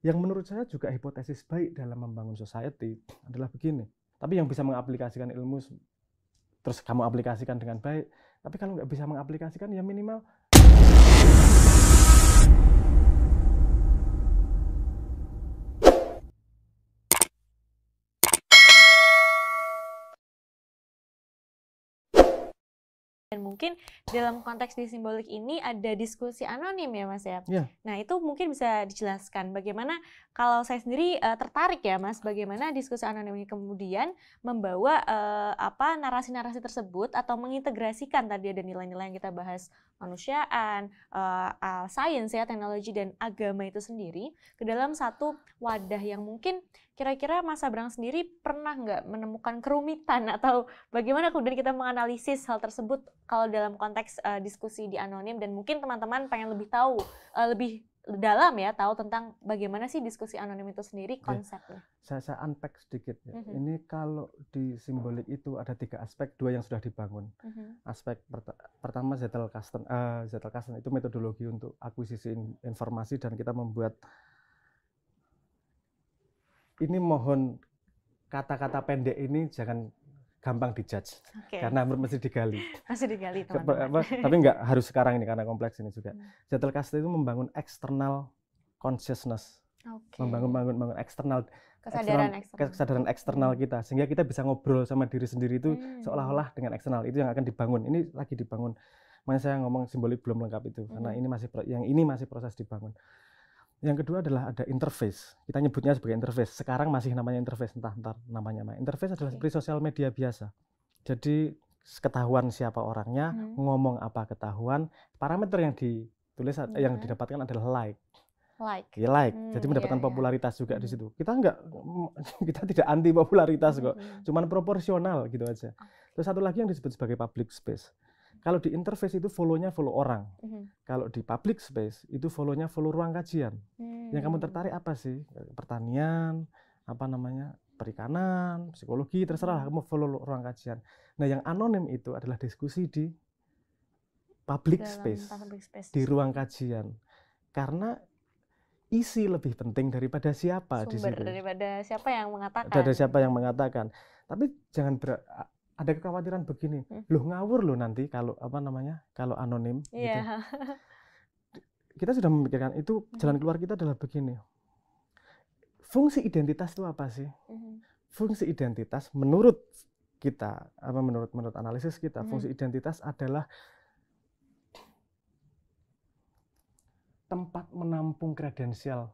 Yang menurut saya juga hipotesis baik dalam membangun society adalah begini. Tapi yang bisa mengaplikasikan ilmu terus kamu aplikasikan dengan baik. Tapi kalau nggak bisa mengaplikasikan ya minimal dan mungkin dalam konteks di simbolik ini ada diskusi anonim ya Mas ya. ya. Nah itu mungkin bisa dijelaskan bagaimana kalau saya sendiri tertarik ya Mas, bagaimana diskusi anonim ini kemudian membawa narasi-narasi tersebut atau mengintegrasikan tadi ada nilai-nilai yang kita bahas, kemanusiaan, sains ya, teknologi dan agama itu sendiri ke dalam satu wadah yang mungkin kira-kira Mas Abrang sendiri pernah nggak menemukan kerumitan atau bagaimana kemudian kita menganalisis hal tersebut kalau dalam konteks diskusi di anonim, dan mungkin teman-teman pengen lebih tahu, lebih dalam ya, tahu tentang bagaimana sih diskusi anonim itu sendiri konsepnya. Saya unpack sedikit ya. Ini kalau di simbolik itu ada 3 aspek, 2 yang sudah dibangun. Aspek pertama Zettelkasten itu metodologi untuk akuisisi informasi, dan kita membuat ini, mohon kata-kata pendek ini jangan gampang dijudge, karena mesti digali. Masih digali teman-teman. Tapi nggak harus sekarang ini karena kompleks ini juga. Zettelkasten itu membangun external consciousness, membangun eksternal kesadaran eksternal kita, sehingga kita bisa ngobrol sama diri sendiri itu seolah-olah dengan eksternal. Itu yang akan dibangun. Ini lagi dibangun. Makanya saya ngomong simbolik belum lengkap itu, karena ini masih proses dibangun. Yang kedua adalah ada interface. Kita nyebutnya sebagai interface. Sekarang masih namanya interface, entah namanya. Interface adalah seperti sosial media biasa. Jadi ketahuan siapa orangnya, ngomong apa ketahuan. Parameter yang ditulis yang didapatkan adalah like. Jadi mendapatkan popularitas juga di situ. Kita tidak anti popularitas kok. Cuman proporsional gitu aja. Terus satu lagi yang disebut sebagai public space. Kalau di interface itu follow-nya follow orang. Kalau di public space itu follow-nya follow ruang kajian. Yang kamu tertarik apa sih? Pertanian, perikanan, psikologi, terserah kamu follow ruang kajian. Nah, yang anonim itu adalah diskusi di public space, di ruang kajian. Karena isi lebih penting daripada siapa di situ. Daripada siapa yang mengatakan. Dari siapa yang mengatakan. Tapi jangan ada kekhawatiran begini, loh ngawur loh nanti kalau kalau anonim gitu. Kita sudah memikirkan itu, jalan keluar kita adalah begini. Fungsi identitas itu apa sih? Fungsi identitas menurut kita, menurut analisis kita, fungsi identitas adalah tempat menampung kredensial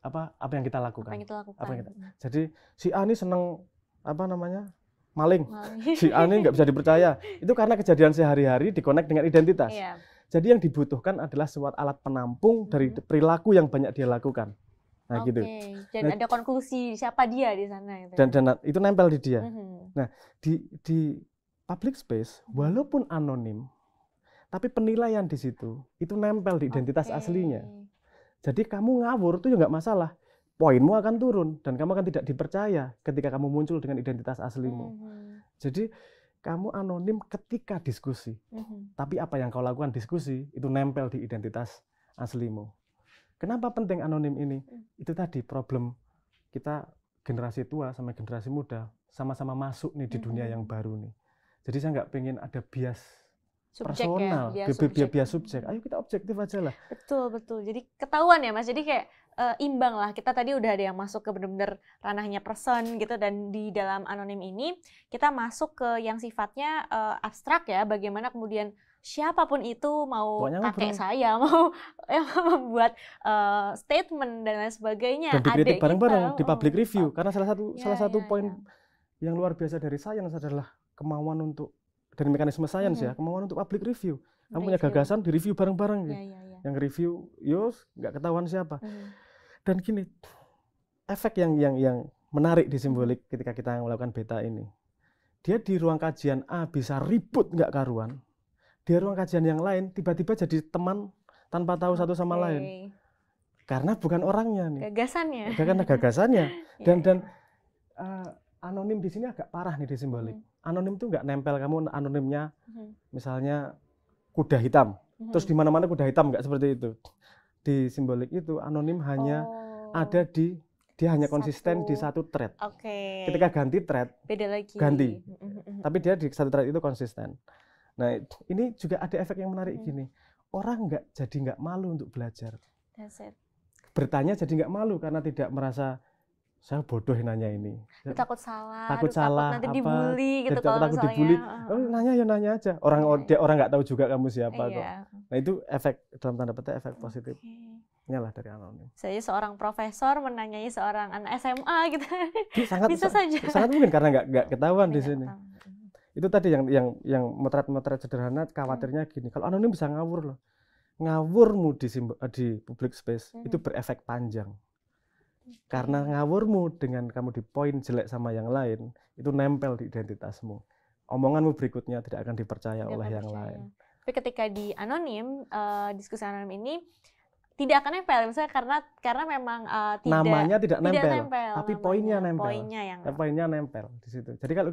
apa yang kita lakukan. Jadi si A ini seneng maling. Si A ini nggak bisa dipercaya. Itu karena kejadian sehari-hari dikonek dengan identitas. Jadi yang dibutuhkan adalah suatu alat penampung dari perilaku yang banyak dia lakukan. Nah, gitu. Dan ada konklusi siapa dia di sana. Dan itu nempel di dia. Nah, di public space, walaupun anonim, tapi penilaian di situ itu nempel di identitas aslinya. Jadi kamu ngawur itu ya nggak masalah. Poinmu akan turun dan kamu akan tidak dipercaya ketika kamu muncul dengan identitas aslimu. Jadi kamu anonim ketika diskusi, tapi apa yang kau lakukan diskusi itu nempel di identitas aslimu. Kenapa penting anonim ini? Itu tadi problem kita, generasi tua sama generasi muda sama-sama masuk nih di dunia yang baru nih. Jadi saya nggak pengen ada bias personal, bias subjek. Ayo kita objektif aja lah. Betul. Jadi ketahuan ya Mas. Jadi kayak imbang lah. Kita tadi udah ada yang masuk ke benar-benar ranahnya person gitu, dan di dalam anonim ini kita masuk ke yang sifatnya abstrak ya. Bagaimana kemudian siapapun itu, mau kakek saya, mau yang membuat statement dan lain sebagainya. Dan dikritik bareng-bareng di public review. Karena salah satu poin yang luar biasa dari sains adalah kemauan untuk, dari mekanisme sains ya, kemauan untuk public review. Kamu punya gagasan, di review bareng-bareng gitu. Yang review, nggak ketahuan siapa. Dan gini, efek yang menarik di simbolik ketika kita melakukan beta ini, dia di ruang kajian A bisa ribut nggak karuan, di ruang kajian yang lain tiba-tiba jadi teman tanpa tahu satu sama lain, karena bukan orangnya nih, gagasannya. Dan anonim di sini agak parah nih di simbolik. Anonim itu nggak nempel, kamu anonimnya misalnya kuda hitam, terus di mana-mana kuda hitam, nggak seperti itu. Di simbolik itu anonim hanya ada dia hanya konsisten di satu thread. Ketika ganti thread, beda lagi. Ganti. Tapi dia di satu thread itu konsisten. Nah, ini juga ada efek yang menarik gini. Orang jadi nggak malu untuk belajar. That's it. Bertanya jadi nggak malu karena tidak merasa saya bodoh nanya ini. Takut salah, takut nanti dibully gitu kalau takut dibully. Nanya aja. Orang nggak tahu juga kamu siapa kok. Nah, itu efek dalam tanda petik efek positif. Lah dari anonim. Saya seorang profesor menanyai seorang anak SMA gitu. Bisa saja. Sangat mungkin karena nggak ketahuan di sini. Itu tadi yang motret sederhana, khawatirnya gini, kalau anonim bisa ngawur loh. Ngawurmu di public space itu berefek panjang. Karena ngawurmu dengan kamu di poin jelek sama yang lain, itu nempel di identitasmu. Omonganmu berikutnya tidak akan dipercaya oleh yang lain. Tapi ketika di anonim, diskusi anonim ini tidak akan nempel, misalnya karena memang namanya tidak nempel, tapi poinnya nempel. Poinnya nempel di situ. Jadi kalau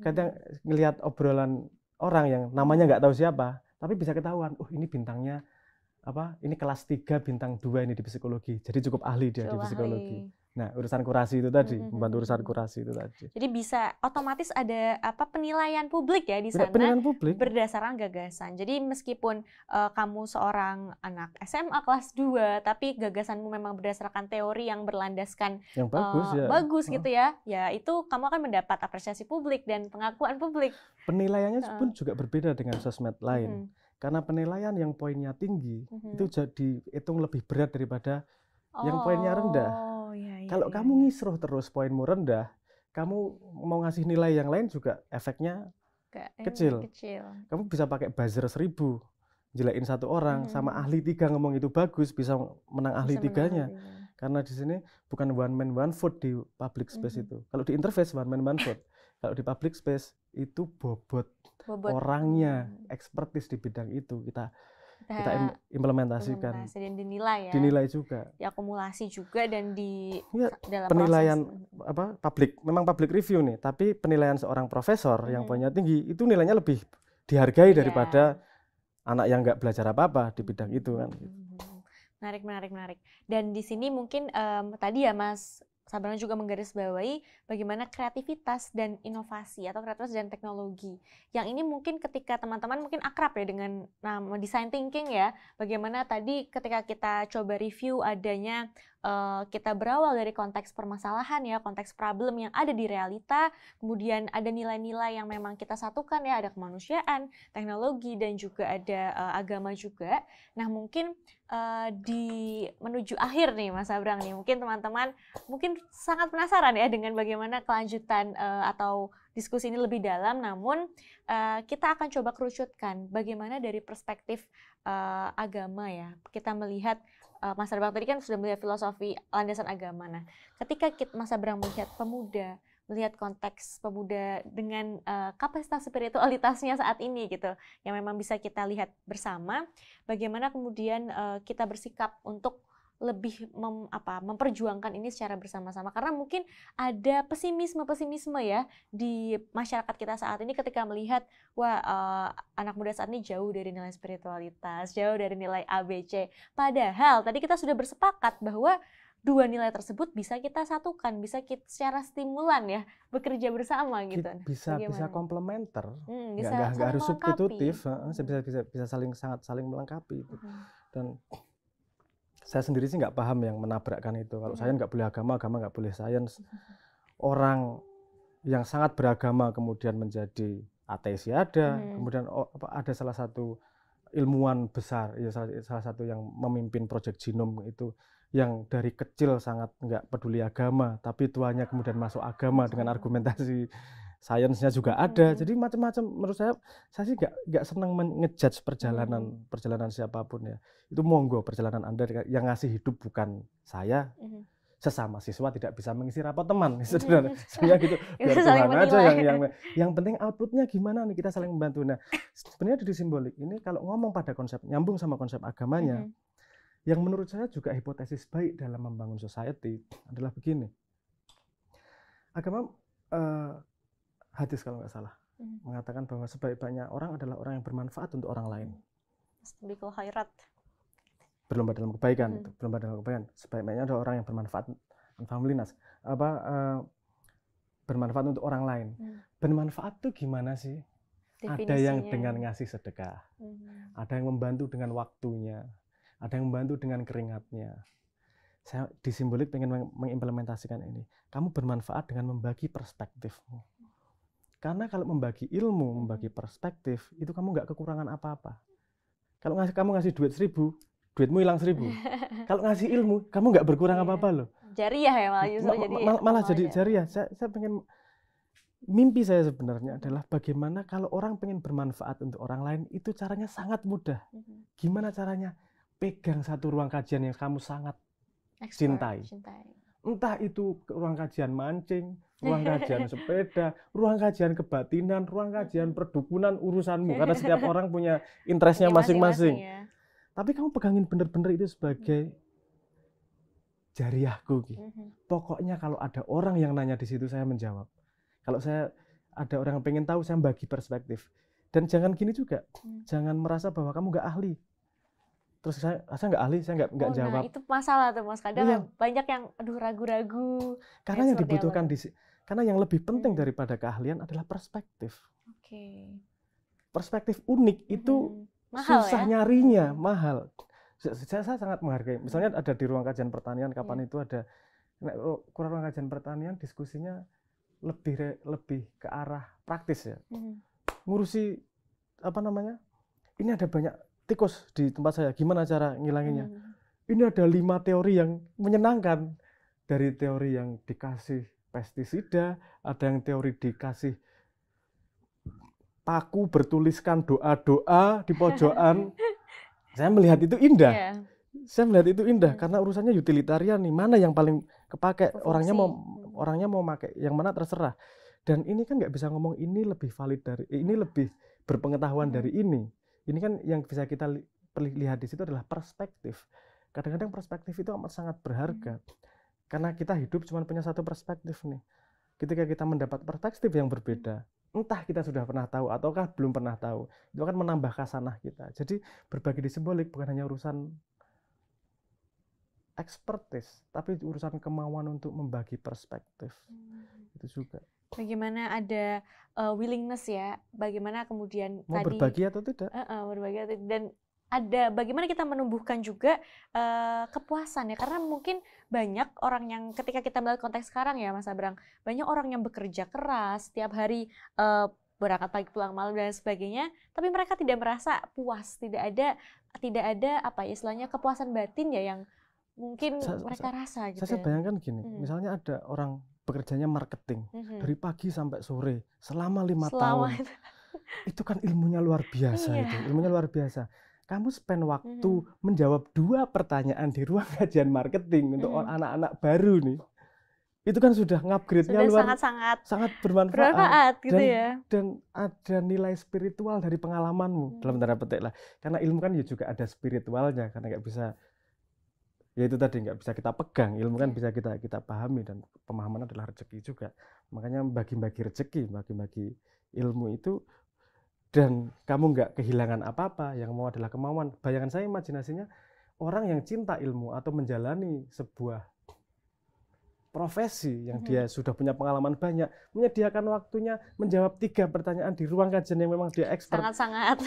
kadang ngelihat obrolan orang yang namanya nggak tahu siapa, tapi bisa ketahuan, ini bintangnya ini kelas 3 bintang 2 ini di psikologi. Jadi cukup ahli dia di psikologi. Nah, urusan kurasi itu tadi, membantu urusan kurasi itu tadi. Jadi bisa otomatis ada penilaian publik ya di sana berdasarkan gagasan. Jadi meskipun kamu seorang anak SMA kelas 2, tapi gagasanmu memang berdasarkan teori yang berlandaskan yang bagus gitu ya. Ya itu kamu akan mendapat apresiasi publik dan pengakuan publik. Penilaiannya pun juga berbeda dengan sosmed lain. Karena penilaian yang poinnya tinggi itu jadi hitung lebih berat daripada yang poinnya rendah. Kalau kamu ngisruh terus poinmu rendah, kamu mau ngasih nilai yang lain juga efeknya kecil. Kamu bisa pakai buzzer 1000, jelekin satu orang, sama ahli 3 ngomong itu bagus, bisa menang ahli 3-nya. Karena di sini bukan one man one vote di public space itu. Kalau di interface one man one vote. Kalau di public space itu bobot. Orangnya, expertise di bidang itu kita implementasikan dan dinilai ya. Dinilai juga. Diakumulasi juga dan dalam penilaian proses. Memang public review nih, tapi penilaian seorang profesor yang poinnya tinggi itu nilainya lebih dihargai daripada anak yang nggak belajar apa-apa di bidang itu kan. Menarik. Dan di sini mungkin tadi ya Mas Sabrina juga menggarisbawahi bagaimana kreativitas dan inovasi atau kreativitas dan teknologi. Yang ini mungkin ketika teman-teman mungkin akrab ya dengan nama design thinking ya. Bagaimana tadi ketika kita coba review adanya kita berawal dari konteks permasalahan ya, konteks problem yang ada di realita, kemudian ada nilai-nilai yang memang kita satukan ya, ada kemanusiaan, teknologi dan juga ada agama juga. Nah mungkin di menuju akhir nih Mas Abrang nih, mungkin teman-teman mungkin sangat penasaran ya dengan bagaimana kelanjutan atau diskusi ini lebih dalam, namun kita akan coba kerucutkan bagaimana dari perspektif agama ya, kita melihat Mas Abrang tadi kan sudah melihat filosofi landasan agama. Nah, ketika Mas Abrang melihat pemuda, melihat konteks pemuda dengan kapasitas spiritualitasnya saat ini gitu, yang memang bisa kita lihat bersama, bagaimana kemudian kita bersikap untuk lebih memperjuangkan ini secara bersama-sama, karena mungkin ada pesimisme ya di masyarakat kita saat ini ketika melihat anak muda saat ini jauh dari nilai spiritualitas, jauh dari nilai ABC, padahal tadi kita sudah bersepakat bahwa dua nilai tersebut bisa kita satukan, bisa kita secara stimulan ya bekerja bersama gitu. Bisa komplementer, nggak harus substitutif, bisa sangat saling melengkapi. Dan saya sendiri sih nggak paham yang menabrakkan itu. Kalau sains nggak boleh agama nggak boleh sains. Orang yang sangat beragama kemudian menjadi ateis ya ada. Kemudian ada salah satu ilmuwan besar, ya salah satu yang memimpin proyek genom itu, yang dari kecil sangat nggak peduli agama, tapi tuanya kemudian masuk agama dengan argumentasi sainsnya juga ada. Jadi macam-macam. Menurut saya sih nggak senang ngejudge perjalanan siapapun ya. Itu monggo perjalanan Anda yang ngasih hidup bukan saya. Sesama siswa tidak bisa mengisi rapot teman. Sebenarnya gitu. Biar Tuhan aja yang penting outputnya gimana nih, kita saling membantu. Nah, sebenarnya di simbolik ini kalau ngomong pada konsep nyambung sama konsep agamanya, yang menurut saya juga hipotesis baik dalam membangun society adalah begini. Agama hadis kalau nggak salah mengatakan bahwa sebaik-baiknya orang adalah orang yang bermanfaat untuk orang lain. Istiqomah khairat. berlomba dalam kebaikan, berlomba dalam kebaikan. Sebaik-baiknya ada orang yang bermanfaat, bermanfaat untuk orang lain. Bermanfaat tuh gimana sih? Definisinya. Ada yang dengan ngasih sedekah, ada yang membantu dengan waktunya, ada yang membantu dengan keringatnya. Saya di Simbolik pengen mengimplementasikan ini. Kamu bermanfaat dengan membagi perspektifmu. Karena kalau membagi ilmu, membagi perspektif, itu kamu nggak kekurangan apa-apa. Kalau kamu ngasih duit 1.000, duitmu hilang 1.000. Kalau ngasih ilmu, kamu nggak berkurang apa-apa loh. Jariah ya malah justru malah jadi jariah. Saya pengen, mimpi saya sebenarnya adalah bagaimana kalau orang pengen bermanfaat untuk orang lain, itu caranya sangat mudah. Gimana caranya? Pegang satu ruang kajian yang kamu sangat cintai. Entah itu ruang kajian mancing, ruang kajian sepeda, ruang kajian kebatinan, ruang kajian perdukunan, urusanmu. Karena setiap orang punya interestnya masing-masing. Ya. Tapi kamu pegangin bener-bener itu sebagai jariahku. Pokoknya kalau ada orang yang nanya di situ, saya menjawab. Kalau saya ada orang yang pengen tahu, saya bagi perspektif. Dan jangan gini juga, jangan merasa bahwa kamu nggak ahli. Terus saya nggak ahli, saya nggak jawab. Nah itu masalah tuh Mas, kadang banyak yang ragu-ragu. Karena yang dibutuhkan karena yang lebih penting daripada keahlian adalah perspektif. Perspektif unik itu mahal, susah nyarinya, mahal. Saya sangat menghargai. Misalnya ada di ruang kajian pertanian, kapan itu ada ruang kajian pertanian, diskusinya lebih ke arah praktis ya. Ngurusi ini ada banyak tikus di tempat saya, gimana cara ngilanginnya? Ini ada 5 teori yang menyenangkan. Dari teori yang dikasih pestisida, ada yang teori dikasih paku bertuliskan doa-doa di pojokan. Saya melihat itu indah. Saya melihat itu indah karena urusannya utilitarian nih. Mana yang paling kepake? Orangnya mau pakai yang mana terserah. Dan ini kan nggak bisa ngomong ini lebih valid dari ini, lebih berpengetahuan dari ini. Ini kan yang bisa kita lihat di situ adalah perspektif. Kadang-kadang perspektif itu amat sangat berharga. Karena kita hidup cuma punya satu perspektif nih. Ketika kita mendapat perspektif yang berbeda, entah kita sudah pernah tahu ataukah belum pernah tahu, itu akan menambah khasanah kita. Jadi berbagi di Simbolik bukan hanya urusan expertise, tapi urusan kemauan untuk membagi perspektif. Itu juga. Bagaimana ada willingness ya, bagaimana kemudian mau berbagi atau tidak? Berbagi atau tidak. Dan ada bagaimana kita menumbuhkan juga kepuasan ya, karena mungkin banyak orang yang ketika kita melihat konteks sekarang ya Mas Abrang, banyak orang yang bekerja keras setiap hari, berangkat pagi pulang malam dan sebagainya, tapi mereka tidak merasa puas, tidak ada apa istilahnya kepuasan batin ya yang mungkin mereka rasa gitu. Saya bayangkan gini, misalnya ada orang bekerjanya marketing dari pagi sampai sore selama 5 tahun. Itu kan ilmunya luar biasa. Itu ilmunya luar biasa. Kamu spend waktu menjawab 2 pertanyaan di ruang kajian marketing untuk anak-anak baru nih. Itu kan sudah ngupgrade-nya sangat bermanfaat gitu ya. Dan ada nilai spiritual dari pengalamanmu dalam tanda petik lah. Karena ilmu kan juga ada spiritualnya, karena nggak bisa, ya itu tadi, nggak bisa kita pegang. Ilmu kan bisa kita pahami, dan pemahaman adalah rezeki juga. Makanya bagi-bagi rezeki, bagi-bagi ilmu itu. Dan kamu nggak kehilangan apa-apa, yang mau adalah kemauan. Bayangan saya, imajinasinya, orang yang cinta ilmu atau menjalani sebuah profesi yang dia sudah punya pengalaman banyak, menyediakan waktunya menjawab 3 pertanyaan di ruang kajian yang memang dia expert,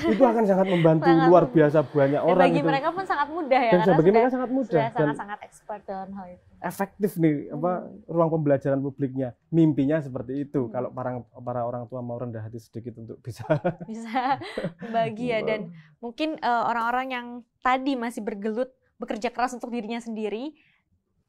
itu akan sangat membantu luar biasa banyak orang. Bagi mereka pun sangat mudah ya, dan bagi mereka sangat mudah dan sangat expert dalam hal itu. Efektif nih ruang pembelajaran publiknya. Mimpinya seperti itu. Kalau para orang tua mau rendah hati sedikit untuk bisa membagi ya. Dan mungkin orang-orang yang tadi masih bergelut bekerja keras untuk dirinya sendiri,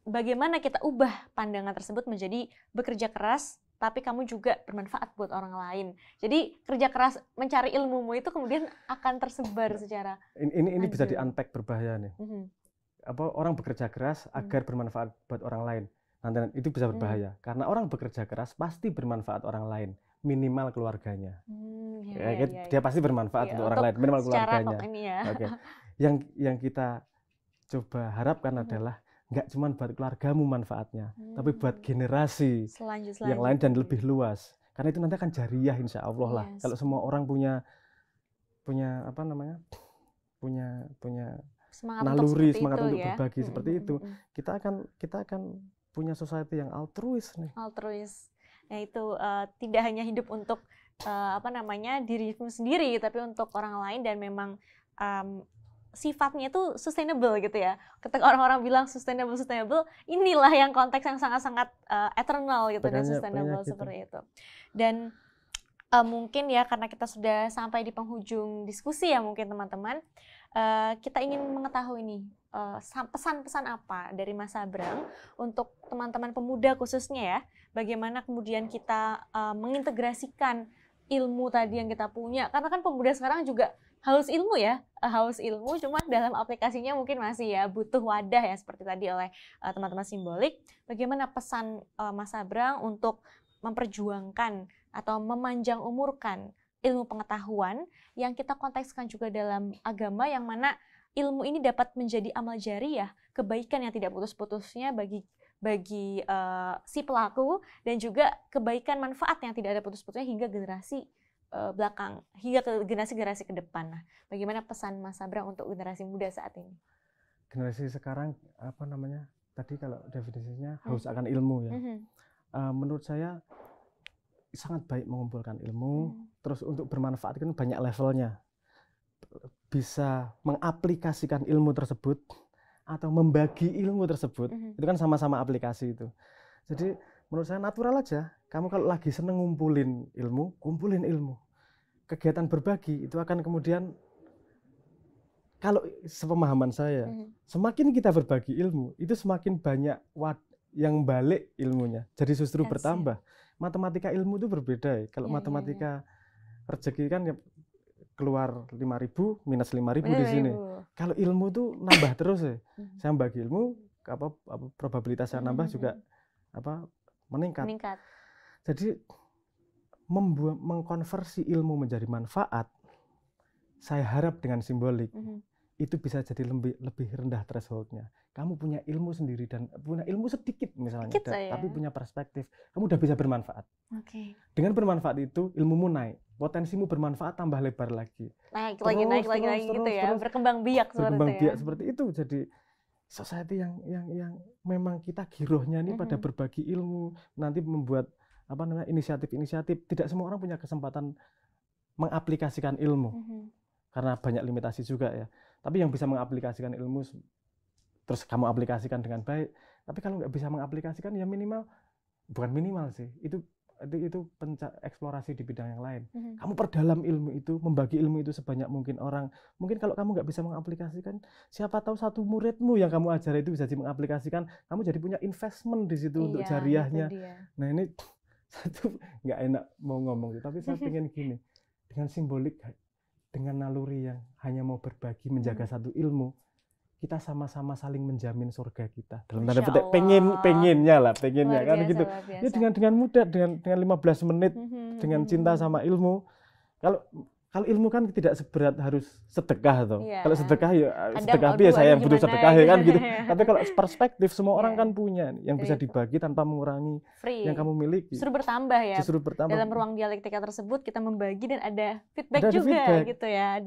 bagaimana kita ubah pandangan tersebut menjadi bekerja keras tapi kamu juga bermanfaat buat orang lain. Jadi kerja keras mencari ilmumu itu kemudian akan tersebar secara ini bisa di-unpack berbahaya nih. Orang bekerja keras agar bermanfaat buat orang lain. Nanti itu bisa berbahaya karena orang bekerja keras pasti bermanfaat orang lain, minimal keluarganya. Dia pasti bermanfaat untuk orang lain, minimal keluarganya. Okay. Yang kita coba harapkan adalah nggak cuma buat keluargamu manfaatnya, tapi buat generasi yang lain dan lebih luas. Karena itu nanti akan jariah insya Allah lah. Kalau semua orang punya naluri, semangat untuk ya, berbagi seperti itu, kita akan punya society yang altruis nih. Altruis. Nah itu tidak hanya hidup untuk dirimu sendiri, tapi untuk orang lain, dan memang sifatnya itu sustainable gitu ya. Ketika orang-orang bilang sustainable, inilah yang konteks yang sangat-sangat eternal gitu, dan sustainable seperti itu. Dan mungkin ya, karena kita sudah sampai di penghujung diskusi ya mungkin teman-teman, kita ingin mengetahui nih pesan-pesan apa dari Mas Abrang untuk teman-teman pemuda khususnya ya, bagaimana kemudian kita mengintegrasikan ilmu tadi yang kita punya, karena kan pemuda sekarang juga haus ilmu ya, cuma dalam aplikasinya mungkin masih ya butuh wadah ya, seperti tadi oleh teman-teman Simbolik. Bagaimana pesan Mas Abrang untuk memperjuangkan atau memanjang umurkan ilmu pengetahuan yang kita kontekskan juga dalam agama, yang mana ilmu ini dapat menjadi amal jariyah, kebaikan yang tidak putus-putusnya bagi si pelaku, dan juga kebaikan manfaat yang tidak ada putus-putusnya hingga generasi belakang, hingga ke generasi ke depan. Nah, bagaimana pesan Mas Abrang untuk generasi muda saat ini? Generasi sekarang tadi kalau definisinya haus akan ilmu ya. Menurut saya sangat baik mengumpulkan ilmu, terus untuk bermanfaat kan banyak levelnya. Bisa mengaplikasikan ilmu tersebut atau membagi ilmu tersebut, itu kan sama-sama aplikasi itu. Jadi menurut saya natural aja. Kamu kalau lagi seneng ngumpulin ilmu, kumpulin ilmu. Kegiatan berbagi itu akan kemudian, kalau sepemahaman saya, semakin kita berbagi ilmu, itu semakin banyak yang balik ilmunya. Jadi justru bertambah. Matematika ilmu itu berbeda ya. Kalau matematika rezeki kan ya keluar 5.000 minus 5.000 di sini. Kalau ilmu tuh nambah terus ya. Saya bagi ilmu, probabilitas saya nambah juga meningkat. Jadi mengkonversi ilmu menjadi manfaat, saya harap dengan Simbolik itu bisa jadi lebih rendah thresholdnya. Kamu punya ilmu sendiri dan punya ilmu sedikit misalnya, tapi punya perspektif, kamu udah bisa bermanfaat. Dengan bermanfaat itu ilmumu naik, potensimu bermanfaat tambah lebar lagi. Naik lagi gitu ya, berkembang biak seperti itu. Jadi society yang memang kita girohnya ini pada berbagi ilmu, nanti membuat inisiatif-inisiatif. Tidak semua orang punya kesempatan mengaplikasikan ilmu karena banyak limitasi juga ya. Tapi yang bisa mengaplikasikan ilmu, terus kamu aplikasikan dengan baik. Tapi kalau nggak bisa mengaplikasikan, ya bukan minimal sih. Itu eksplorasi di bidang yang lain. Kamu perdalam ilmu itu, membagi ilmu itu sebanyak mungkin orang. Mungkin kalau kamu nggak bisa mengaplikasikan, siapa tahu satu muridmu yang kamu ajar itu bisa mengaplikasikan. Kamu jadi punya investment di situ untuk jariahnya. Nah ini satu nggak enak mau ngomong, tapi saya pengen gini, dengan Simbolik, dengan naluri yang hanya mau berbagi, menjaga satu ilmu, kita sama-sama saling menjamin surga kita. Dalam tanda petik pengennya kan gitu. Ya dengan mudah, dengan 15 menit, dengan cinta sama ilmu. Kalau ilmu kan tidak seberat harus sedekah toh. Kalau sedekah ya sedekah saya yang butuh sedekah ya kan gitu. Tapi kalau perspektif semua orang kan punya yang bisa dibagi tanpa mengurangi yang kamu miliki. Justru bertambah ya. Dalam ruang dialektika tersebut kita membagi dan ada feedback juga gitu ya.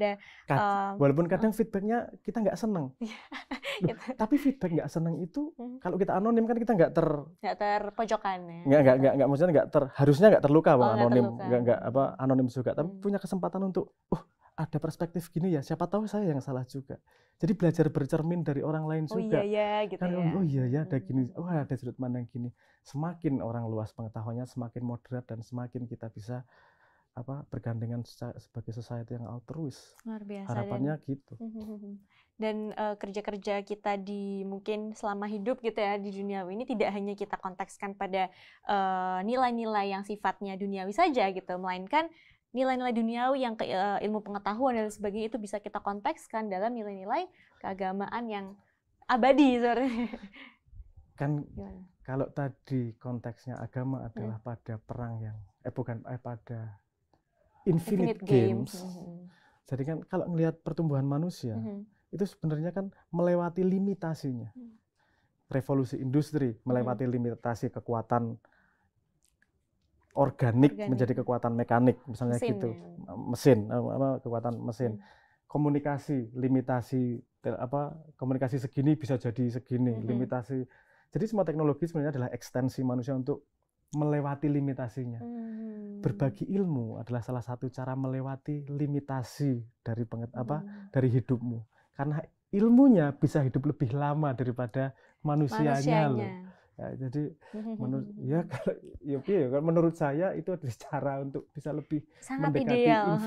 Walaupun kadang feedbacknya kita nggak seneng. Tapi feedback nggak seneng itu kalau kita anonim kan kita nggak terpojokkan ya. Nggak maksudnya harusnya nggak terluka anonim, nggak anonim juga. Tapi punya kesempatan untuk ada perspektif gini ya, siapa tahu saya yang salah juga. Jadi belajar bercermin dari orang lain juga. Gitu kan, ya. Oh iya ya, ada gini. Ada sudut pandang gini. Semakin orang luas pengetahuannya, semakin moderat dan semakin kita bisa bergandengan sebagai society yang altruis. Luar biasa. Harapannya gitu. Dan kerja-kerja kita di mungkin selama hidup gitu ya di duniawi ini tidak hanya kita kontekskan pada nilai-nilai yang sifatnya duniawi saja gitu, melainkan nilai-nilai duniawi yang ilmu pengetahuan dan sebagainya itu bisa kita kontekskan dalam nilai-nilai keagamaan yang abadi sebenarnya. Kan kalau tadi konteksnya agama adalah pada perang yang pada Infinite Games. Jadi kan kalau melihat pertumbuhan manusia itu sebenarnya kan melewati limitasinya. Revolusi industri melewati limitasi kekuatan organik menjadi kekuatan mekanik misalnya mesin, gitu. Mesin, kekuatan mesin. Komunikasi limitasi komunikasi segini bisa jadi segini, limitasi. Jadi semua teknologi sebenarnya adalah ekstensi manusia untuk melewati limitasinya. Berbagi ilmu adalah salah satu cara melewati limitasi dari dari hidupmu. Karena ilmunya bisa hidup lebih lama daripada manusianya. Loh. Ya, jadi menurut saya itu adalah cara untuk bisa lebih sangat mendekati ideal.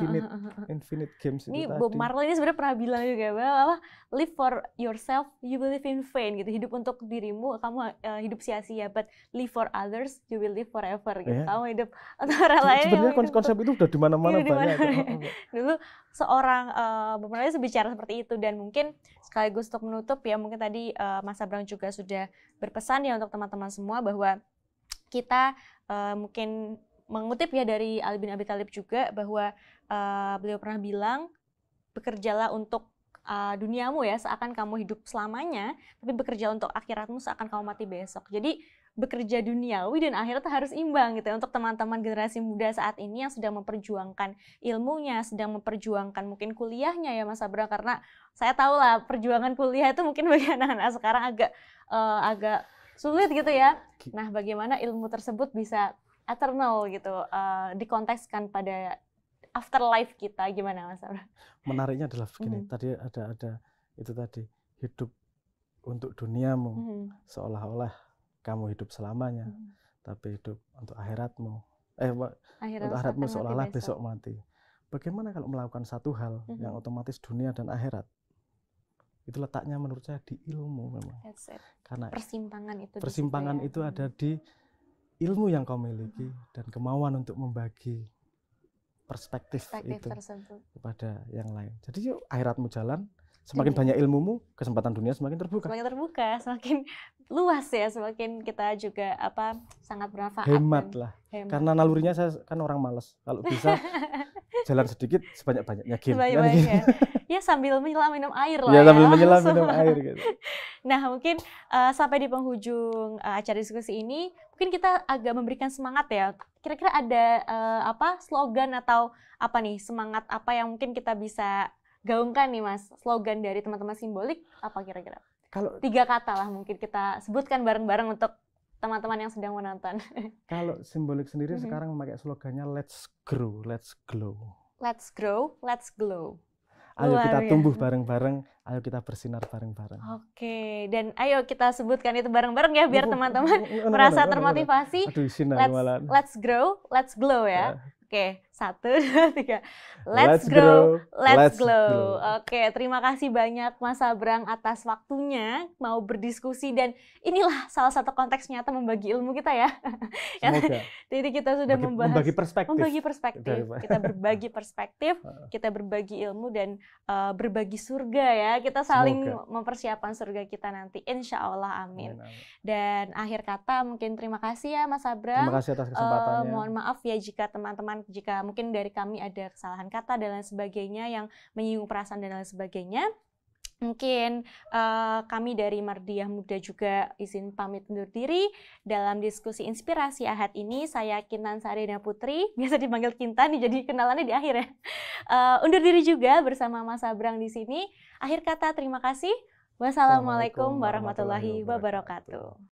infinite games ini itu Bob tadi. Marley ini sebenarnya pernah bilang juga bahwa live for yourself, you will live in vain gitu. Hidup untuk dirimu, kamu hidup sia-sia, but live for others, you will live forever gitu. Kamu hidup untuk orang lain. Sebenarnya konsep itu udah di mana-mana banyak. Dulu seorang Bob Marley bicara seperti itu, dan mungkin sekaligus untuk menutup ya, mungkin tadi Mas Abrang juga sudah berpesan ya untuk teman-teman semua bahwa kita mungkin mengutip ya dari Ali bin Abi Thalib juga, bahwa beliau pernah bilang, bekerjalah untuk duniamu ya seakan kamu hidup selamanya, tapi bekerja untuk akhiratmu seakan kamu mati besok. Jadi bekerja duniawi dan akhirat harus imbang gitu ya, untuk teman-teman generasi muda saat ini yang sedang memperjuangkan ilmunya, sedang memperjuangkan mungkin kuliahnya ya Mas Abrang, karena saya tahu lah perjuangan kuliah itu mungkin bagi anak-anak sekarang agak sulit gitu ya. Nah, bagaimana ilmu tersebut bisa eternal gitu, dikontekskan pada afterlife kita, gimana Mas Abrang? Menariknya adalah begini, tadi ada itu tadi, hidup untuk duniamu seolah-olah kamu hidup selamanya, tapi hidup untuk akhiratmu. Untuk akhiratmu seolah-olah besok mati. Bagaimana kalau melakukan satu hal yang otomatis dunia dan akhirat? Itu letaknya menurut saya di ilmu memang. Karena persimpangan itu ada di ilmu yang kau miliki dan kemauan untuk membagi perspektif itu tersebut kepada yang lain. Jadi yuk akhiratmu jalan, semakin banyak ilmumu, kesempatan dunia semakin terbuka. Semakin luas ya, semakin kita juga sangat bermanfaat. Hemat lah. Karena nalurinya saya kan orang malas. Kalau bisa jalan sedikit sebanyak-banyaknya game. Sebanyak-banyaknya. Ya sambil menyelam minum air lah ya. Sambil menyelam minum air gitu. Nah, mungkin sampai di penghujung acara diskusi ini, mungkin kita agak memberikan semangat ya. Kira-kira ada slogan atau semangat apa yang mungkin kita bisa gaungkan nih Mas? Slogan dari teman-teman Simbolik apa kira-kira? Kalau 3 kata lah mungkin kita sebutkan bareng-bareng untuk teman-teman yang sedang menonton. Kalau Simbolik sendiri sekarang memakai slogannya Let's Grow, Let's Glow. Let's grow, let's glow. Ayo kita tumbuh bareng-bareng, ayo kita bersinar bareng-bareng. Oke, dan ayo kita sebutkan itu bareng-bareng ya, biar teman-teman merasa termotivasi. Let's grow, let's glow ya. Oke, 1, 2, 3. Let's grow, let's glow. Oke, terima kasih banyak Mas Abrang atas waktunya mau berdiskusi, dan inilah salah satu konteks nyata membagi ilmu kita ya. Semoga. Jadi kita sudah membagi perspektif. Kita berbagi perspektif, kita berbagi ilmu, dan berbagi surga ya. Kita saling mempersiapkan surga kita nanti, insya Allah, amin. Dan akhir kata mungkin terima kasih ya Mas Abrang. Terima kasih atas kesempatannya. Mohon maaf ya jika teman-teman, jika mungkin dari kami ada kesalahan kata dan lain sebagainya yang menyinggung perasaan dan lain sebagainya. Mungkin kami dari Mardiah Muda juga izin pamit undur diri dalam diskusi inspirasi Ahad ini. Saya Kintan Saridina Putri, biasa dipanggil Kintan, jadi kenalannya di akhir ya. Undur diri juga bersama Mas Abrang di sini. Akhir kata terima kasih. Wassalamualaikum warahmatullahi wabarakatuh.